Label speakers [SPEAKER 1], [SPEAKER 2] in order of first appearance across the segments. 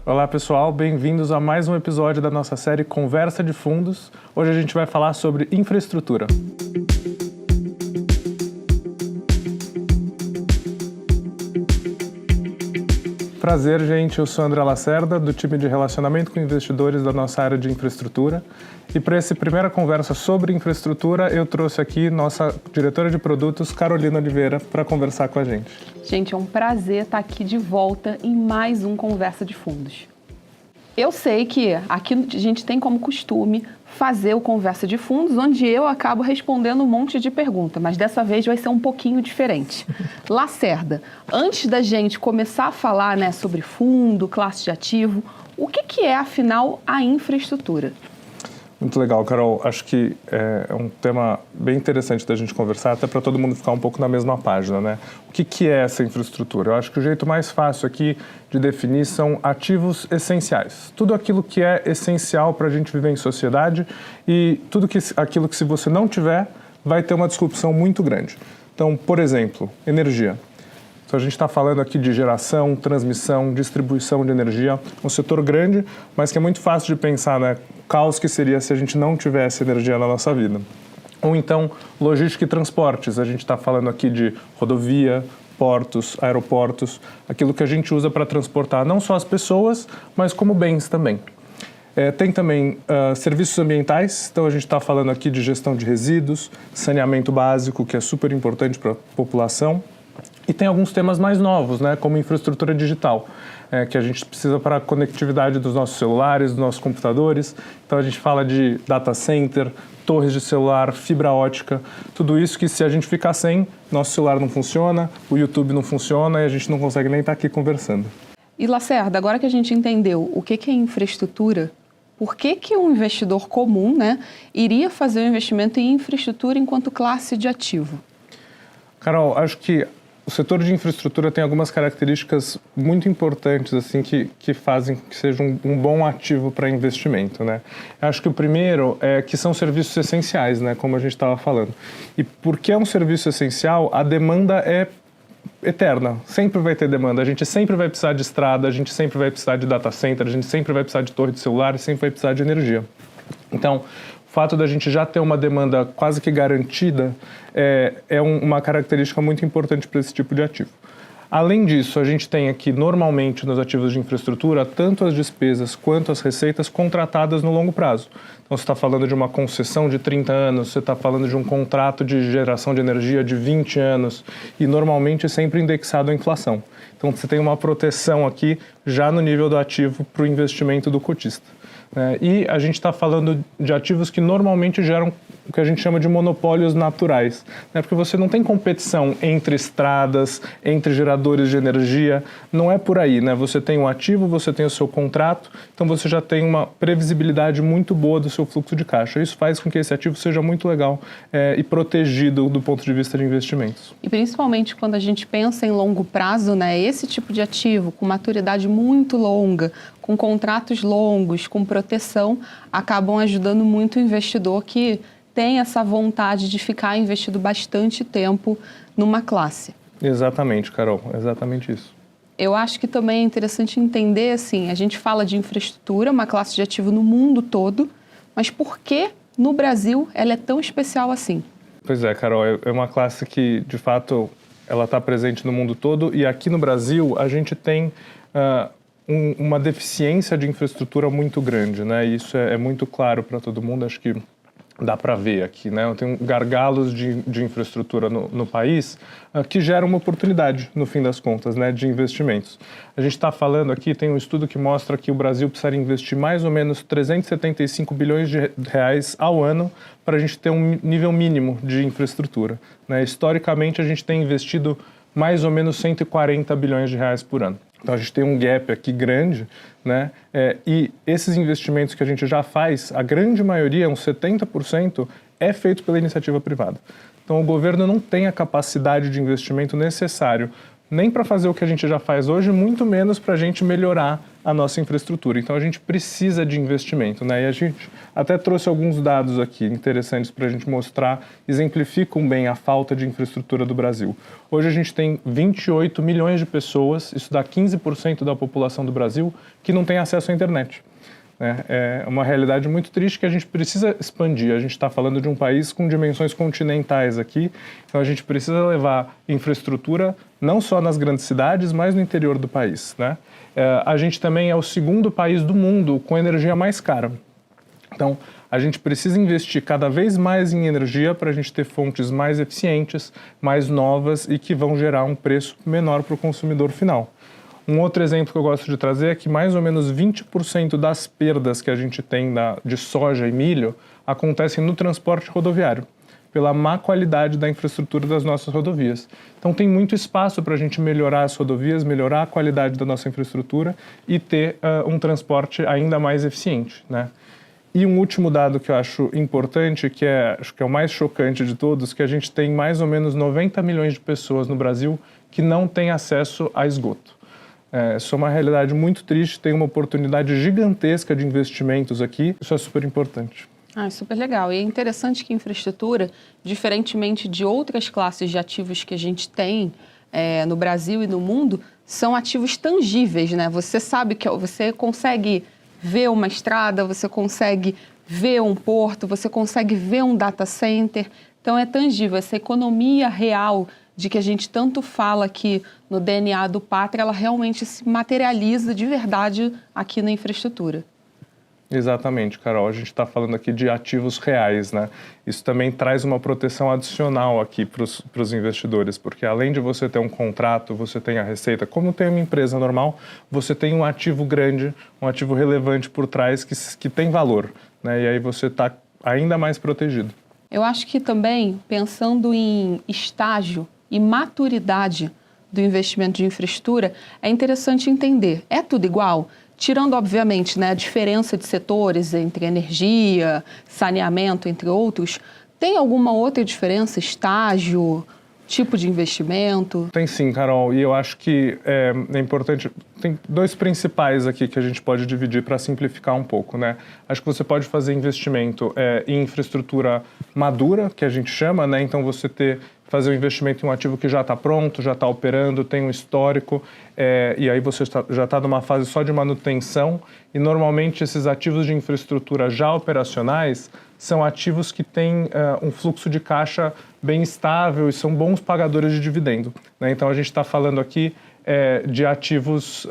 [SPEAKER 1] Olá pessoal, bem-vindos a mais um episódio da nossa série Conversa de Fundos. Hoje a gente vai falar sobre infraestrutura. Prazer, gente. Eu sou André Lacerda, do time de relacionamento com investidores da nossa área de infraestrutura. E para essa primeira conversa sobre infraestrutura, eu trouxe aqui nossa diretora de produtos, Carolina Oliveira, para conversar com a gente.
[SPEAKER 2] Gente, é um prazer estar aqui de volta em mais um Conversa de Fundos. Eu sei que aqui a gente tem como costume fazer o Conversa de Fundos, onde eu acabo respondendo um monte de perguntas, mas dessa vez vai ser um pouquinho diferente. Lacerda, antes da gente começar a falar, sobre fundo, classe de ativo, o que é, afinal, a infraestrutura?
[SPEAKER 1] Muito legal, Carol. Acho que é um tema bem interessante da gente conversar, até para todo mundo ficar um pouco na mesma página, né? O que é essa infraestrutura? Eu acho que o jeito mais fácil aqui de definir são ativos essenciais. Tudo aquilo que é essencial para a gente viver em sociedade e aquilo que se você não tiver, vai ter uma disrupção muito grande. Então, por exemplo, energia. Então, a gente está falando aqui de geração, transmissão, distribuição de energia, um setor grande, mas que é muito fácil de pensar, né? O caos que seria se a gente não tivesse energia na nossa vida. Ou então, logística e transportes. A gente está falando aqui de rodovia, portos, aeroportos, aquilo que a gente usa para transportar não só as pessoas, mas como bens também. Tem também serviços ambientais, então a gente está falando aqui de gestão de resíduos, saneamento básico, que é super importante para a população. E tem alguns temas mais novos, como infraestrutura digital, que a gente precisa para a conectividade dos nossos celulares, dos nossos computadores. Então a gente fala de data center, torres de celular, fibra ótica, tudo isso que se a gente ficar sem, nosso celular não funciona, o YouTube não funciona e a gente não consegue nem estar aqui conversando.
[SPEAKER 2] E Lacerda, agora que a gente entendeu o que é infraestrutura, por que um investidor comum iria fazer um investimento em infraestrutura enquanto classe de ativo?
[SPEAKER 1] Carol, acho que o setor de infraestrutura tem algumas características muito importantes que fazem que seja um bom ativo para investimento. Acho que o primeiro é que são serviços essenciais, como a gente estava falando. E porque é um serviço essencial, a demanda é eterna. Sempre vai ter demanda. A gente sempre vai precisar de estrada, a gente sempre vai precisar de data center, a gente sempre vai precisar de torre de celular, sempre vai precisar de energia. Então, o fato da gente já ter uma demanda quase que garantida é uma característica muito importante para esse tipo de ativo. Além disso, a gente tem aqui, normalmente, nos ativos de infraestrutura, tanto as despesas quanto as receitas contratadas no longo prazo. Então, você está falando de uma concessão de 30 anos, você está falando de um contrato de geração de energia de 20 anos e, normalmente, sempre indexado à inflação. Então, você tem uma proteção aqui já no nível do ativo para o investimento do cotista. E a gente está falando de ativos que normalmente geram o que a gente chama de monopólios naturais, porque você não tem competição entre estradas, entre geradores de energia, não é por aí. Você tem um ativo, você tem o seu contrato, então você já tem uma previsibilidade muito boa do seu fluxo de caixa. Isso faz com que esse ativo seja muito legal e protegido do ponto de vista de investimentos.
[SPEAKER 2] E principalmente quando a gente pensa em longo prazo, esse tipo de ativo com maturidade muito longa, com contratos longos, com proteção, acabam ajudando muito o investidor que tem essa vontade de ficar investido bastante tempo numa classe.
[SPEAKER 1] Exatamente, Carol, exatamente isso.
[SPEAKER 2] Eu acho que também é interessante entender, a gente fala de infraestrutura, uma classe de ativo no mundo todo, mas por que no Brasil ela é tão especial assim?
[SPEAKER 1] Pois é, Carol, é uma classe que, de fato, ela está presente no mundo todo e aqui no Brasil a gente tem uma deficiência de infraestrutura muito grande, e isso é muito claro para todo mundo, acho que dá para ver aqui, Tem gargalos de infraestrutura no país que geram uma oportunidade, no fim das contas, de investimentos. A gente está falando aqui, tem um estudo que mostra que o Brasil precisaria investir mais ou menos 375 bilhões de reais ao ano para a gente ter um nível mínimo de infraestrutura. Historicamente, a gente tem investido mais ou menos 140 bilhões de reais por ano. Então, a gente tem um gap aqui grande, e esses investimentos que a gente já faz, a grande maioria, uns 70%, é feito pela iniciativa privada. Então, o governo não tem a capacidade de investimento necessário nem para fazer o que a gente já faz hoje, muito menos para a gente melhorar a nossa infraestrutura. Então, a gente precisa de investimento, né? E a gente até trouxe alguns dados aqui interessantes para a gente mostrar, exemplificam bem a falta de infraestrutura do Brasil. Hoje, a gente tem 28 milhões de pessoas, isso dá 15% da população do Brasil, que não tem acesso à internet. É uma realidade muito triste que a gente precisa expandir. A gente está falando de um país com dimensões continentais aqui, então a gente precisa levar infraestrutura não só nas grandes cidades, mas no interior do país, né? A gente também é o segundo país do mundo com energia mais cara. Então, a gente precisa investir cada vez mais em energia para a gente ter fontes mais eficientes, mais novas e que vão gerar um preço menor para o consumidor final. Um outro exemplo que eu gosto de trazer é que mais ou menos 20% das perdas que a gente tem de soja e milho acontecem no transporte rodoviário, pela má qualidade da infraestrutura das nossas rodovias. Então tem muito espaço para a gente melhorar as rodovias, melhorar a qualidade da nossa infraestrutura e ter um transporte ainda mais eficiente, né? E um último dado que eu acho importante, acho que é o mais chocante de todos, que a gente tem mais ou menos 90 milhões de pessoas no Brasil que não têm acesso a esgoto. Isso é uma realidade muito triste, tem uma oportunidade gigantesca de investimentos aqui, isso é super importante.
[SPEAKER 2] Super legal. E é interessante que infraestrutura, diferentemente de outras classes de ativos que a gente tem no Brasil e no mundo, são ativos tangíveis, né? Você sabe que você consegue ver uma estrada, você consegue ver um porto, você consegue ver um data center. Então é tangível, essa economia real de que a gente tanto fala aqui no DNA do Pátria, ela realmente se materializa de verdade aqui na infraestrutura.
[SPEAKER 1] Exatamente, Carol. A gente está falando aqui de ativos reais, né? Isso também traz uma proteção adicional aqui para os investidores, porque além de você ter um contrato, você tem a receita, como tem uma empresa normal, você tem um ativo grande, um ativo relevante por trás que tem valor, né? E aí você está ainda mais protegido.
[SPEAKER 2] Eu acho que também, pensando em estágio e maturidade do investimento de infraestrutura, é interessante entender, é tudo igual? Tirando, obviamente, né, a diferença de setores entre energia, saneamento, entre outros, tem alguma outra diferença? Estágio, tipo de investimento?
[SPEAKER 1] Tem sim, Carol, e eu acho que é importante, tem dois principais aqui que a gente pode dividir para simplificar um pouco, né? Acho que você pode fazer investimento em infraestrutura madura, que a gente chama, né? Então você fazer um investimento em um ativo que já está pronto, já está operando, tem um histórico, e aí você já está numa fase só de manutenção, e normalmente esses ativos de infraestrutura já operacionais são ativos que têm um fluxo de caixa bem estável e são bons pagadores de dividendo, né? Então a gente está falando aqui de ativos,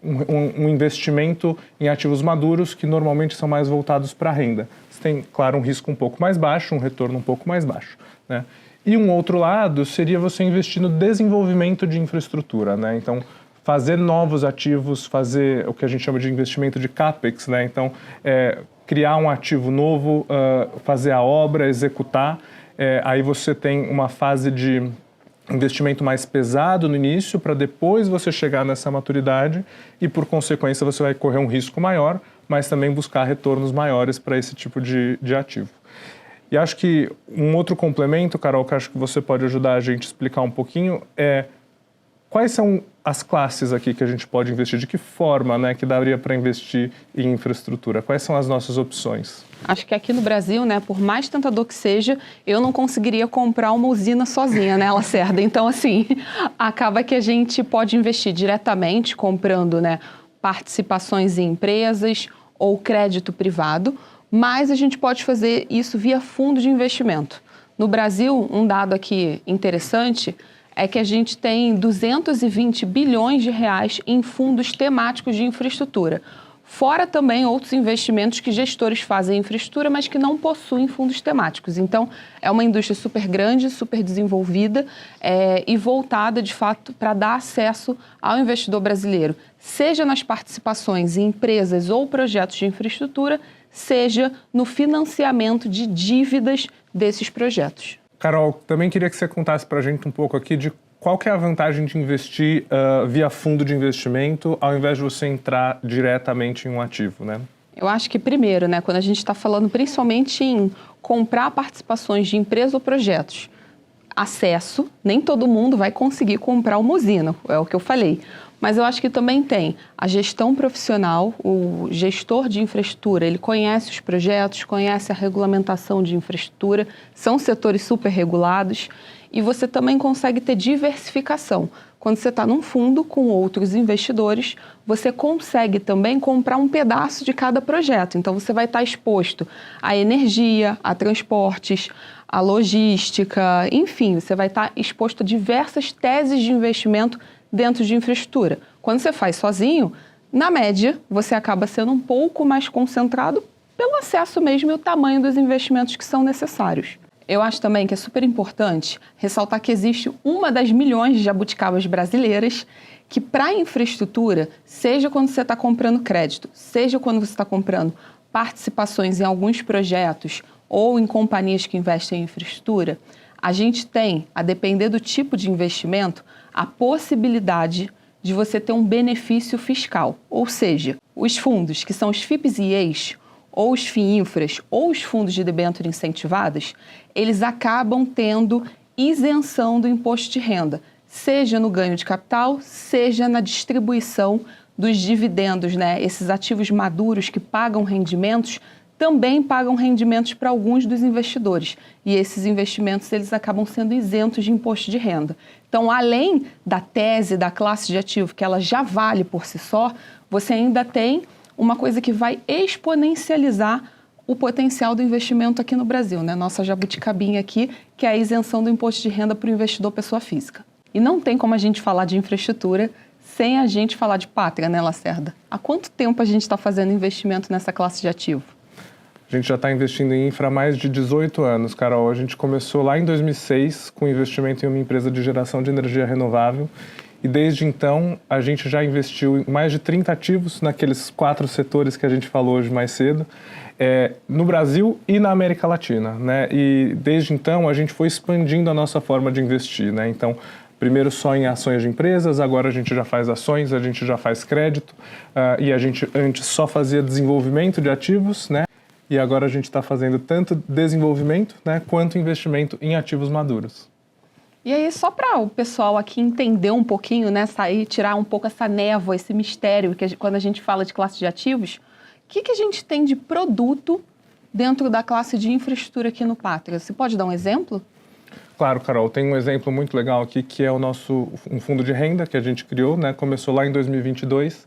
[SPEAKER 1] um investimento em ativos maduros que normalmente são mais voltados para a renda. Você tem, claro, um risco um pouco mais baixo, um retorno um pouco mais baixo, né? E um outro lado seria você investir no desenvolvimento de infraestrutura, né? Então, fazer novos ativos, fazer o que a gente chama de investimento de CAPEX, né? Então, criar um ativo novo, fazer a obra, executar. Aí você tem uma fase de investimento mais pesado no início, para depois você chegar nessa maturidade e, por consequência, você vai correr um risco maior, mas também buscar retornos maiores para esse tipo de ativo. E acho que um outro complemento, Carol, que acho que você pode ajudar a gente a explicar um pouquinho, quais são as classes aqui que a gente pode investir, de que forma, né, que daria para investir em infraestrutura? Quais são as nossas opções?
[SPEAKER 2] Acho que aqui no Brasil, né, por mais tentador que seja, eu não conseguiria comprar uma usina sozinha, né, Lacerda? Então, assim, acaba que a gente pode investir diretamente comprando, né, participações em empresas ou crédito privado, mas a gente pode fazer isso via fundo de investimento. No Brasil, um dado aqui interessante é que a gente tem 220 bilhões de reais em fundos temáticos de infraestrutura. Fora também outros investimentos que gestores fazem em infraestrutura, mas que não possuem fundos temáticos. Então, é uma indústria super grande, super desenvolvida e voltada, de fato, para dar acesso ao investidor brasileiro, seja nas participações em empresas ou projetos de infraestrutura, seja no financiamento de dívidas desses projetos.
[SPEAKER 1] Carol, também queria que você contasse para a gente um pouco aqui de qual que é a vantagem de investir via fundo de investimento ao invés de você entrar diretamente em um ativo, né?
[SPEAKER 2] Eu acho que primeiro, né, quando a gente está falando principalmente em comprar participações de empresas ou projetos, acesso, nem todo mundo vai conseguir comprar uma usina, é o que eu falei. Mas eu acho que também tem a gestão profissional, o gestor de infraestrutura, ele conhece os projetos, conhece a regulamentação de infraestrutura, são setores super regulados e você também consegue ter diversificação. Quando você está num fundo com outros investidores, você consegue também comprar um pedaço de cada projeto. Então, você vai estar exposto à energia, a transportes, à logística, enfim, você vai estar exposto a diversas teses de investimento dentro de infraestrutura. Quando você faz sozinho, na média, você acaba sendo um pouco mais concentrado pelo acesso mesmo e o tamanho dos investimentos que são necessários. Eu acho também que é super importante ressaltar que existe uma das milhões de jabuticabas brasileiras que, para a infraestrutura, seja quando você está comprando crédito, seja quando você está comprando participações em alguns projetos ou em companhias que investem em infraestrutura, a gente tem, a depender do tipo de investimento, a possibilidade de você ter um benefício fiscal. Ou seja, os fundos, que são os FIPs e EIs, ou os FIINFRAs, ou os fundos de debênture incentivadas, eles acabam tendo isenção do imposto de renda, seja no ganho de capital, seja na distribuição dos dividendos, né? Esses ativos maduros que pagam rendimentos também pagam rendimentos para alguns dos investidores. E esses investimentos eles acabam sendo isentos de imposto de renda. Então, além da tese da classe de ativo, que ela já vale por si só, você ainda tem uma coisa que vai exponencializar o potencial do investimento aqui no Brasil, né? Nossa jabuticabinha aqui, que é a isenção do imposto de renda para o investidor pessoa física. E não tem como a gente falar de infraestrutura sem a gente falar de pátria, né, Lacerda? Há quanto tempo a gente está fazendo investimento nessa classe de ativo?
[SPEAKER 1] A gente já está investindo em infra há mais de 18 anos, Carol. A gente começou lá em 2006 com investimento em uma empresa de geração de energia renovável e desde então a gente já investiu em mais de 30 ativos naqueles 4 setores que a gente falou hoje mais cedo, no Brasil e na América Latina, né? E desde então a gente foi expandindo a nossa forma de investir, né? Então, primeiro só em ações de empresas, agora a gente já faz ações, a gente já faz crédito e a gente antes só fazia desenvolvimento de ativos, né? E agora a gente está fazendo tanto desenvolvimento, né, quanto investimento em ativos maduros.
[SPEAKER 2] E aí, só para o pessoal aqui entender um pouquinho, né, sair, tirar um pouco essa névoa, esse mistério, que quando a gente fala de classe de ativos, o que a gente tem de produto dentro da classe de infraestrutura aqui no Pátria? Você pode dar um exemplo?
[SPEAKER 1] Claro, Carol, tem um exemplo muito legal aqui, que é um fundo de renda que a gente criou, né, começou lá em 2022,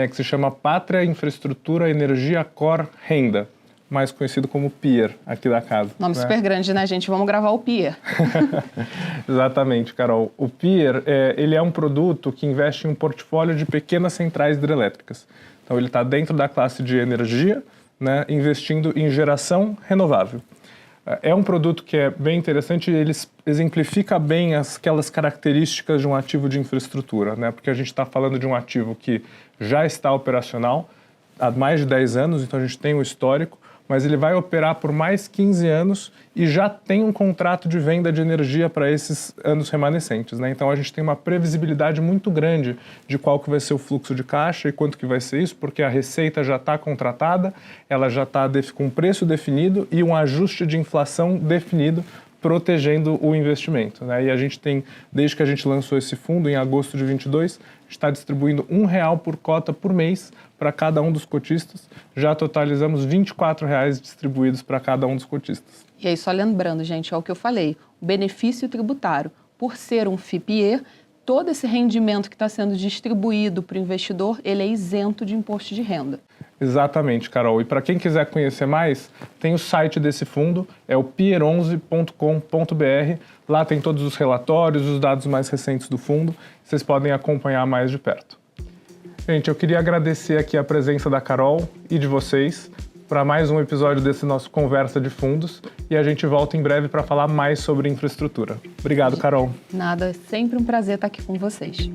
[SPEAKER 1] que se chama Pátria Infraestrutura Energia Core Renda, mais conhecido como PIER, aqui da casa.
[SPEAKER 2] Nome super grande, né, gente? Vamos gravar o PIER.
[SPEAKER 1] Exatamente, Carol. O PIER, ele é um produto que investe em um portfólio de pequenas centrais hidrelétricas. Então, ele está dentro da classe de energia, né, investindo em geração renovável. É um produto que é bem interessante e ele exemplifica bem aquelas características de um ativo de infraestrutura, né? Porque a gente está falando de um ativo que já está operacional há mais de 10 anos, então a gente tem um histórico, mas ele vai operar por mais 15 anos e já tem um contrato de venda de energia para esses anos remanescentes, né? Então a gente tem uma previsibilidade muito grande de qual que vai ser o fluxo de caixa e quanto que vai ser isso, porque a receita já está contratada, ela já está com um preço definido e um ajuste de inflação definido, protegendo o investimento, né? E a gente tem, desde que a gente lançou esse fundo, em agosto de 22, está distribuindo R$1 por cota por mês para cada um dos cotistas. Já totalizamos R$24 distribuídos para cada um dos cotistas.
[SPEAKER 2] E aí, só lembrando, gente, é o que eu falei, o benefício tributário, por ser um FIPE, todo esse rendimento que está sendo distribuído para o investidor, ele é isento de imposto de renda.
[SPEAKER 1] Exatamente, Carol. E para quem quiser conhecer mais, tem o site desse fundo, é o pier11.com.br. Lá tem todos os relatórios, os dados mais recentes do fundo. Vocês podem acompanhar mais de perto. Gente, eu queria agradecer aqui a presença da Carol e de vocês para mais um episódio desse nosso Conversa de Fundos. E a gente volta em breve para falar mais sobre infraestrutura. Obrigado, Carol.
[SPEAKER 2] Nada, é sempre um prazer estar aqui com vocês.